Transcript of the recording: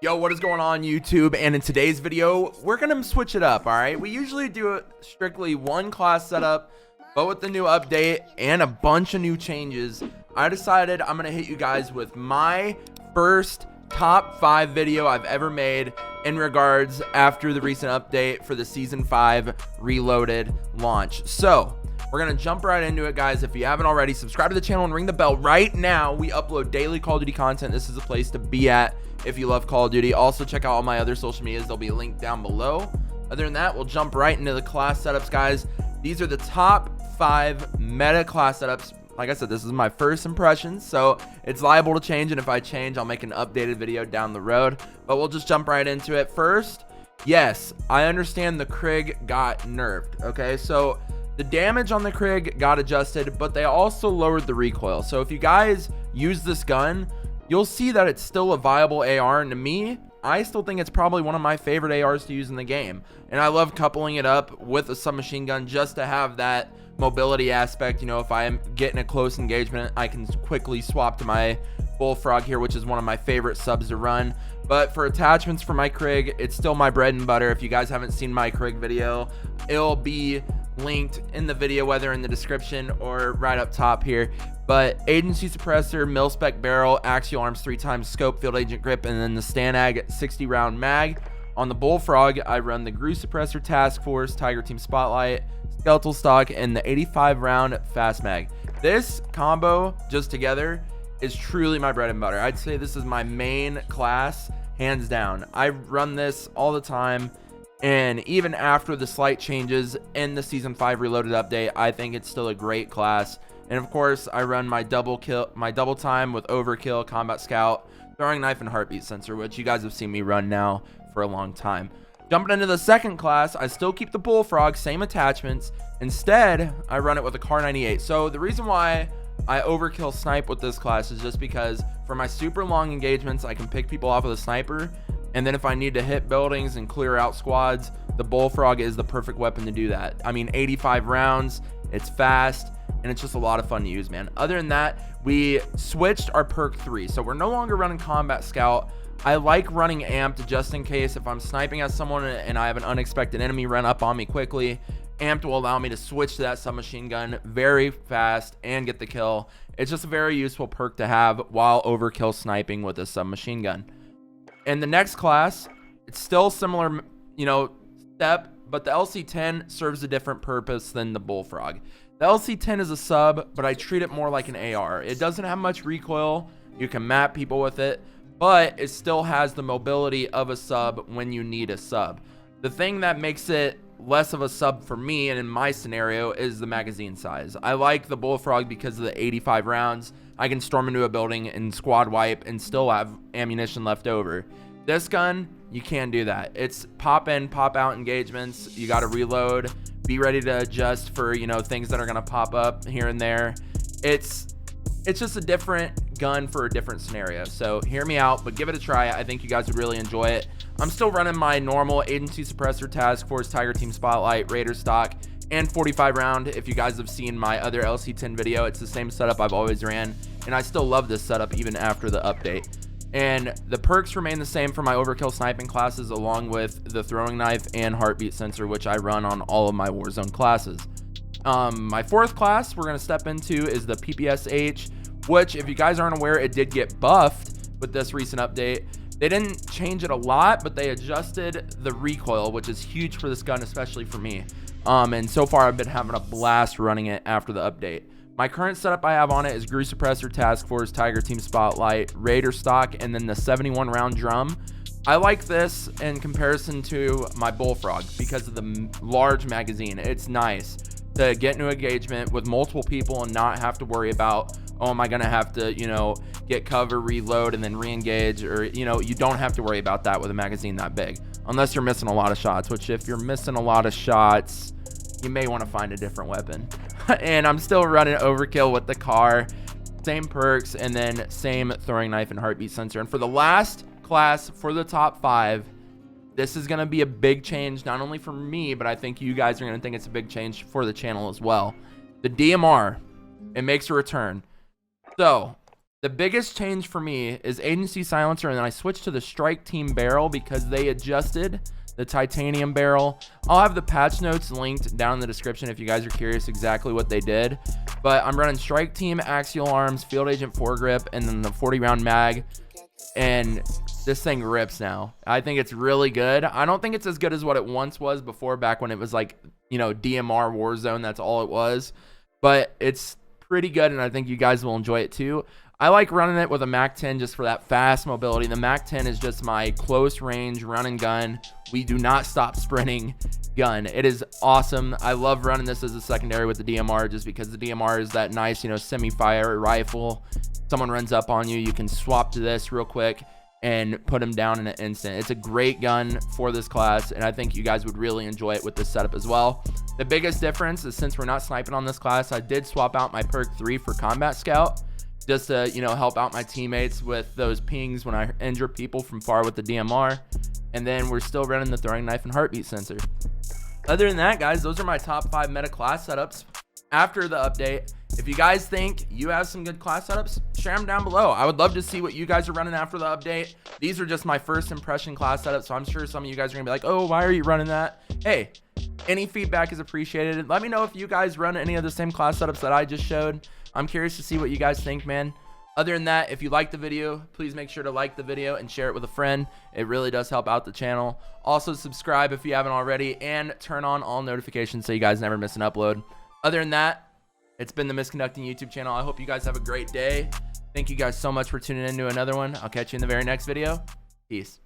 Yo, what is going on YouTube? And in today's video, we're gonna switch it up, all right? We usually do it strictly one class setup, but with the new update and a bunch of new changes, I decided I'm gonna hit you guys with my first top 5 video I've ever made in regards after the recent update for the Season 5 Reloaded launch. So we're gonna jump right into it, guys. If you haven't already, subscribe to the channel and ring the bell. Right now, we upload daily Call of Duty content. This is a place to be at if you love Call of Duty. Also, check out all my other social medias. They'll be linked down below. Other than that, we'll jump right into the class setups, guys. These are the top 5 meta class setups. Like I said, this is my first impression, so it's liable to change, and if I change, I'll make an updated video down the road. But we'll just jump right into it. First, yes, I understand the Krig got nerfed, okay? So the damage on the Krig got adjusted, but they also lowered the recoil. So if you guys use this gun, you'll see that it's still a viable AR, and to me, I still think it's probably one of my favorite ARs to use in the game. And I love coupling it up with a submachine gun just to have that mobility aspect. You know, if I am getting a close engagement, I can quickly swap to my Bullfrog here, which is one of my favorite subs to run. But for attachments for my Krig, it's still my bread and butter. If you guys haven't seen my Krig video, it'll be linked in the video, whether in the description or right up top here. But agency suppressor, mil-spec barrel, axial arms 3x, scope, field agent grip, and then the Stanag 60 round mag. On the Bullfrog, I run the GRU suppressor, task force, Tiger Team spotlight, skeletal stock, and the 85 round fast mag. This combo just together is truly my bread and butter. I'd say this is my main class, hands down. I run this all the time, and even after the slight changes in the Season 5 Reloaded update, I think it's still a great class. And of course, I run my double time with Overkill, Combat Scout, Throwing Knife, and Heartbeat Sensor, which you guys have seen me run now for a long time. Jumping into the second class, I still keep the Bullfrog, same attachments. Instead, I run it with a Kar 98. So the reason why I overkill snipe with this class is just because for my super long engagements, I can pick people off with a sniper. And then if I need to hit buildings and clear out squads, the Bullfrog is the perfect weapon to do that. I mean, 85 rounds, it's fast, and it's just a lot of fun to use, man. Other than that, we switched our perk 3. So we're no longer running Combat Scout. I like running Amped just in case if I'm sniping at someone and I have an unexpected enemy run up on me quickly. Amped will allow me to switch to that submachine gun very fast and get the kill. It's just a very useful perk to have while overkill sniping with a submachine gun. In the next class, it's still similar, you know, step, but the LC-10 serves a different purpose than the Bullfrog. The LC-10 is a sub, but I treat it more like an AR. It doesn't have much recoil. You can map people with it, but it still has the mobility of a sub when you need a sub. The thing that makes it less of a sub for me and in my scenario is the magazine size. I like the Bullfrog because of the 85 rounds. I can storm into a building and squad wipe and still have ammunition left over. This gun, you can't do that. It's pop in, pop out engagements. You got to reload, be ready to adjust for, you know, things that are going to pop up here and there. It's just a different gun for a different scenario. So hear me out, but give it a try. I think you guys would really enjoy it. I'm still running my normal agency suppressor, task force, Tiger Team spotlight, Raider stock, and 45 round. If you guys have seen my other LC-10 video, it's the same setup I've always ran, and I still love this setup even after the update. And the perks remain the same for my overkill sniping classes, along with the throwing knife and heartbeat sensor, which I run on all of my Warzone classes. My fourth class we're going to step into is the PPSH, which, if you guys aren't aware, it did get buffed with this recent update. They didn't change it a lot, but they adjusted the recoil, which is huge for this gun, especially for me. And so far, I've been having a blast running it after the update. My current setup I have on it is GRU suppressor, task force, Tiger Team spotlight, Raider stock, and then the 71 round drum. I like this in comparison to my Bullfrog because of the large magazine. It's nice to get into engagement with multiple people and not have to worry about, oh, am I gonna have to, you know, get cover, reload, and then re-engage, or, you know, you don't have to worry about that with a magazine that big, unless you're missing a lot of shots, which if you're missing a lot of shots, you may want to find a different weapon. And I'm still running overkill with the Kar, same perks, and then same throwing knife and heartbeat sensor. And for the last class, for the top 5, this is going to be a big change, not only for me, but I think you guys are going to think it's a big change for the channel as well. The DMR, it makes a return. So The biggest change for me is Agency Silencer, and then I switched to the Strike Team barrel because they adjusted the titanium barrel. I'll have the patch notes linked down in the description if you guys are curious exactly what they did. But I'm running Strike Team, Axial Arms, Field Agent foregrip, and then the 40 round mag. And this thing rips now. I think it's really good. I don't think it's as good as what it once was before, back when it was like, you know, DMR Warzone. That's all it was. But it's pretty good, and I think you guys will enjoy it too. I like running it with a MAC-10 just for that fast mobility. The MAC-10 is just my close range run and gun. We do not stop sprinting gun. It is awesome. I love running this as a secondary with the DMR just because the DMR is that nice, you know, semi-fire rifle. Someone runs up on you, you can swap to this real quick and put them down in an instant. It's a great gun for this class, and I think you guys would really enjoy it with this setup as well. The biggest difference is, since we're not sniping on this class, I did swap out my perk 3 for Combat Scout, just to, you know, help out my teammates with those pings when I injure people from far with the DMR. And then we're still running the throwing knife and heartbeat sensor. Other than that, guys, those are my top 5 meta class setups after the update. If you guys think you have some good class setups, share them down below. I would love to see what you guys are running after the update. These are just my first impression class setups, so I'm sure some of you guys are gonna be like, oh, why are you running that? Hey, any feedback is appreciated. Let me know if you guys run any of the same class setups that I just showed. I'm curious to see what you guys think, man. Other than that, if you like the video, please make sure to like the video and share it with a friend. It really does help out the channel. Also, subscribe if you haven't already, and turn on all notifications so you guys never miss an upload. Other than that, it's been the Misconducting YouTube channel. I hope you guys have a great day. Thank you guys so much for tuning in to another one. I'll catch you in the very next video. Peace.